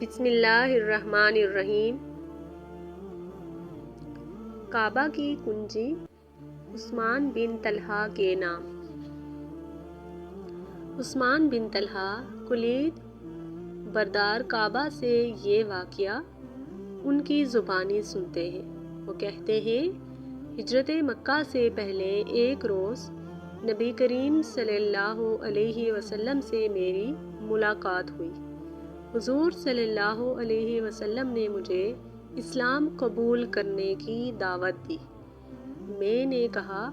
بسم اللہ الرحمن الرحیم۔ کعبہ کی کنجی عثمان بن طلحہ کے نام۔ عثمان بن طلحہ کلید بردار کعبہ سے یہ واقعہ ان کی زبانی سنتے ہیں۔ وہ کہتے ہیں، ہجرت مکہ سے پہلے ایک روز نبی کریم صلی اللہ علیہ وسلم سے میری ملاقات ہوئی۔ حضور صلی اللہ علیہ وسلم نے مجھے اسلام قبول کرنے کی دعوت دی۔ میں نے کہا،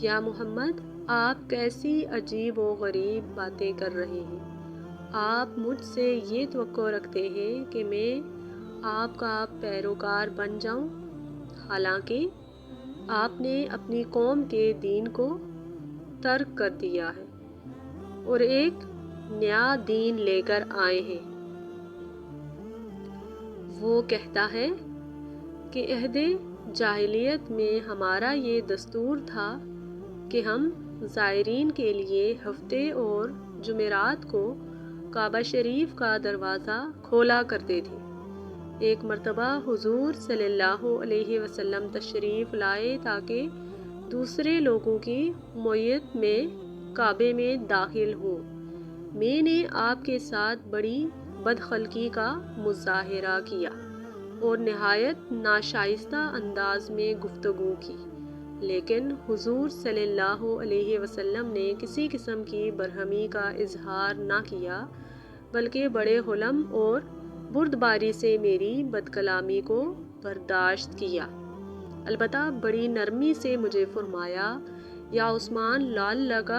یا محمد، آپ کیسی عجیب و غریب باتیں کر رہے ہیں؟ آپ مجھ سے یہ توقع رکھتے ہیں کہ میں آپ کا پیروکار بن جاؤں، حالانکہ آپ نے اپنی قوم کے دین کو ترک کر دیا ہے اور ایک نیا دین لے کر آئے ہیں۔ وہ کہتا ہے کہ عہد جاہلیت میں ہمارا یہ دستور تھا کہ ہم زائرین کے لیے ہفتے اور جمعرات کو کعبہ شریف کا دروازہ کھولا کرتے تھے۔ ایک مرتبہ حضور صلی اللہ علیہ وسلم تشریف لائے تاکہ دوسرے لوگوں کی معیت میں کعبے میں داخل ہوں۔ میں نے آپ کے ساتھ بڑی بدخلقی کا مظاہرہ کیا اور نہایت ناشائستہ انداز میں گفتگو کی، لیکن حضور صلی اللہ علیہ وسلم نے کسی قسم کی برہمی کا اظہار نہ کیا، بلکہ بڑے حلم اور بردباری سے میری بدکلامی کو برداشت کیا۔ البتہ بڑی نرمی سے مجھے فرمایا، یا عثمان لعلک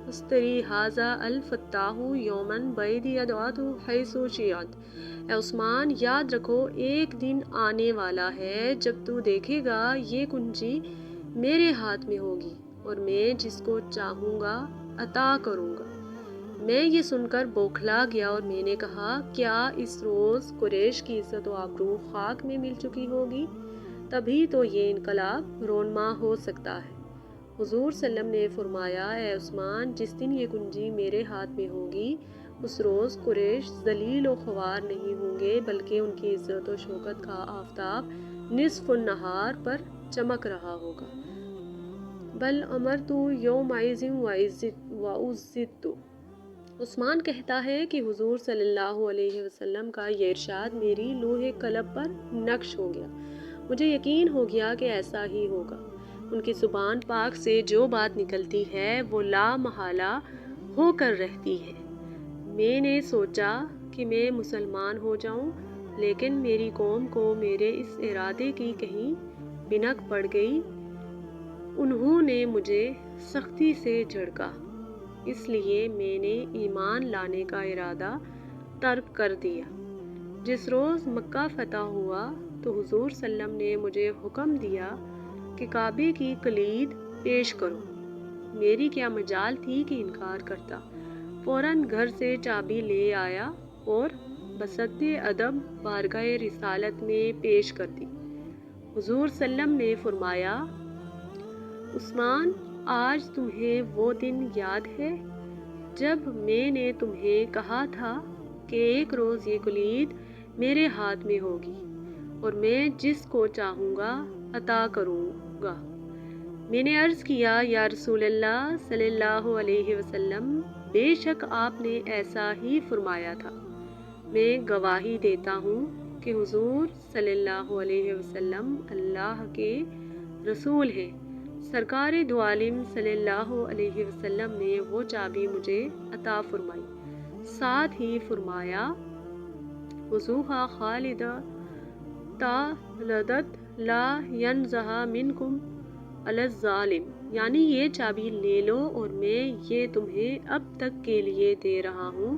اشتری ھذا الفتاح یوما بعید یدعۃ حیث شئت۔ اے عثمان، یاد رکھو، ایک دن آنے والا ہے جب تو دیکھے گا یہ کنجی میرے ہاتھ میں ہوگی اور میں جس کو چاہوں گا عطا کروں گا۔ میں یہ سن کر بوکھلا گیا اور میں نے کہا، کیا اس روز قریش کی عزت و آبرو خاک میں مل چکی ہوگی؟ تبھی تو یہ انقلاب رونما ہو سکتا ہے۔ حضور صلی اللہ علیہ وسلم نے فرمایا، اے عثمان، جس دن یہ کنجی میرے ہاتھ میں ہوگی اس روز قریش ذلیل و خوار نہیں ہوں گے، بلکہ ان کی عزت و شوکت کا آفتاب نصف النہار پر چمک رہا ہوگا۔ بل امرت یومئذ وعزت۔ عثمان کہتا ہے کہ حضور صلی اللہ علیہ وسلم کا یہ ارشاد میری لوح قلب پر نقش ہو گیا۔ مجھے یقین ہو گیا کہ ایسا ہی ہوگا۔ ان کی زبان پاک سے جو بات نکلتی ہے وہ لا محالہ ہو کر رہتی ہے۔ میں نے سوچا کہ میں مسلمان ہو جاؤں، لیکن میری قوم کو میرے اس ارادے کی کہیں بھنک پڑ گئی۔ انہوں نے مجھے سختی سے جھڑکا، اس لیے میں نے ایمان لانے کا ارادہ ترک کر دیا۔ جس روز مکہ فتح ہوا تو حضور صلی اللہ علیہ وسلم نے مجھے حکم دیا کہ کعبے کی کلید پیش کرو۔ میری کیا مجال تھی کہ انکار کرتا۔ فوراً گھر سے چابی لے آیا اور بصد ادب بارگاہ رسالت میں پیش کر دی۔ حضور صلی اللہ علیہ وسلم نے فرمایا، عثمان، آج تمہیں وہ دن یاد ہے جب میں نے تمہیں کہا تھا کہ ایک روز یہ کلید میرے ہاتھ میں ہوگی اور میں جس کو چاہوں گا عطا کروں گا۔ میں نے عرض کیا، یا رسول اللہ صلی اللہ علیہ وسلم، بے شک آپ نے ایسا ہی فرمایا تھا۔ میں گواہی دیتا ہوں کہ حضور صلی اللہ علیہ وسلم اللہ کے رسول ہیں۔ سرکار دو عالم صلی اللہ علیہ وسلم نے وہ چابی مجھے عطا فرمائی، ساتھ ہی فرمایا، خذوها خالدۃ لا ینزعها منکم علی الظالم، یعنی یہ چابی لے لو اور میں یہ تمہیں اب تک کے لیے دے رہا ہوں،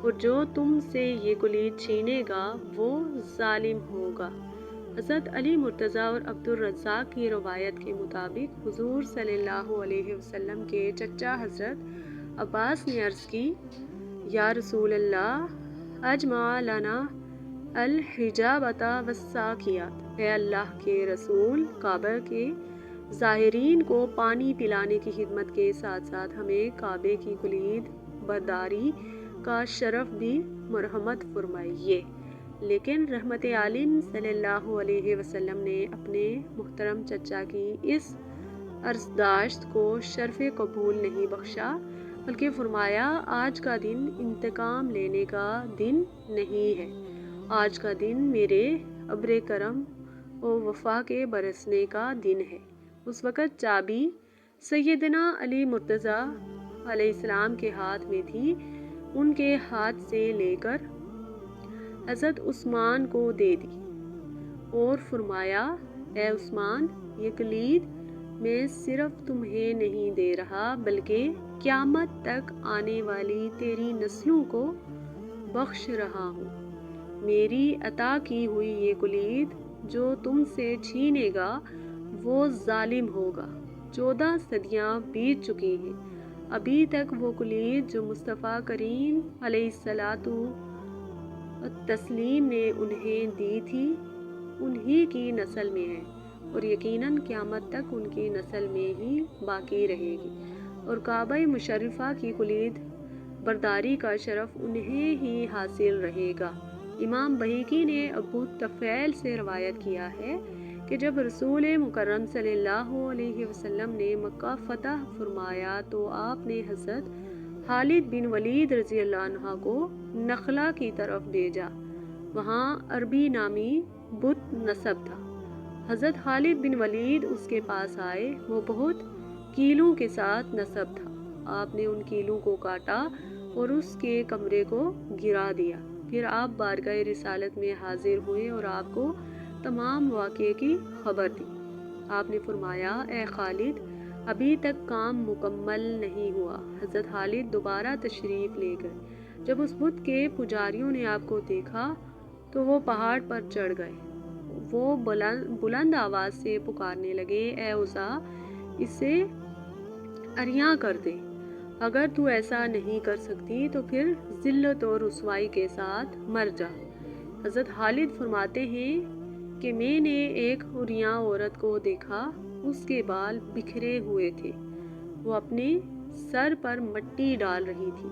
اور جو تم سے یہ کلید چھینے گا وہ ظالم ہوگا۔ حضرت علی مرتضیٰ اور عبد الرزاق کی روایت کے مطابق حضور صلی اللہ علیہ وسلم کے چچا حضرت عباس نے عرض کی، یا رسول اللہ، اجمع لنا الحجابۃ والساقیات۔ اے اللہ کے رسول، کعبہ کے زائرین کو پانی پلانے کی خدمت کے ساتھ ساتھ ہمیں کعبے کی کلید برداری کا شرف بھی مرحمت فرمائیے۔ لیکن رحمت عالم صلی اللہ علیہ وسلم نے اپنے محترم چچا کی اس عرضداشت کو شرف قبول نہیں بخشا، بلکہ فرمایا آج کا دن انتقام لینے کا دن نہیں ہے، آج کا دن میرے ابر کرم و وفا کے برسنے کا دن ہے۔ اس وقت چابی سیدنا علی مرتضیٰ علیہ السلام کے ہاتھ میں تھی، ان کے ہاتھ سے لے کر حضرت عثمان کو دے دی اور فرمایا اے عثمان، یہ کلید میں صرف تمہیں نہیں دے رہا بلکہ قیامت تک آنے والی تیری نسلوں کو بخش رہا ہوں۔ میری عطا کی ہوئی یہ کلید جو تم سے چھینے گا وہ ظالم ہوگا۔ 14 صدیاں بیت چکی ہیں، ابھی تک وہ کلید جو مصطفیٰ کریم علیہ الصلاۃ والتسلیم نے انہیں دی تھی انہی کی نسل میں ہے، اور یقیناً قیامت تک ان کی نسل میں ہی باقی رہے گی، اور کعبہ مشرفہ کی کلید برداری کا شرف انہیں ہی حاصل رہے گا۔ امام بہقی نے ابو طفیل سے روایت کیا ہے کہ جب رسول مکرم صلی اللہ علیہ وسلم نے مکہ فتح فرمایا تو آپ نے حضرت خالد بن ولید رضی اللہ عنہ کو نخلا کی طرف بھیجا، وہاں عربی نامی بت نصب تھا۔ حضرت خالد بن ولید اس کے پاس آئے، وہ بہت کیلوں کے ساتھ نصب تھا، آپ نے ان کیلوں کو کاٹا اور اس کے کمرے کو گرا دیا، پھر آپ بارگاہ رسالت میں حاضر ہوئے اور آپ کو تمام واقعے کی خبر دی۔ آپ نے فرمایا اے خالد، ابھی تک کام مکمل نہیں ہوا۔ حضرت خالد دوبارہ تشریف لے گئے۔ جب اس بت کے پجاریوں نے آپ کو دیکھا تو وہ پہاڑ پر چڑھ گئے، وہ بلند آواز سے پکارنے لگے اے عزا، اسے عریاں کر دے، اگر تو ایسا نہیں کر سکتی تو پھر ذلت اور رسوائی کے ساتھ مر جا۔ حضرت خالد فرماتے ہیں کہ میں نے ایک عریاں عورت کو دیکھا، اس کے بال بکھرے ہوئے تھے، وہ اپنے سر پر مٹی ڈال رہی تھی۔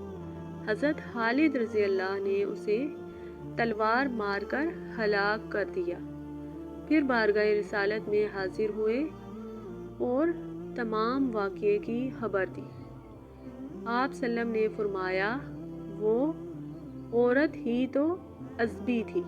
حضرت خالد رضی اللہ نے اسے تلوار مار کر ہلاک کر دیا، پھر بارگاہ رسالت میں حاضر ہوئے اور تمام واقعے کی خبر دی۔ آپ صلی اللہ علیہ وسلم نے فرمایا وہ عورت ہی تو ازبی تھی۔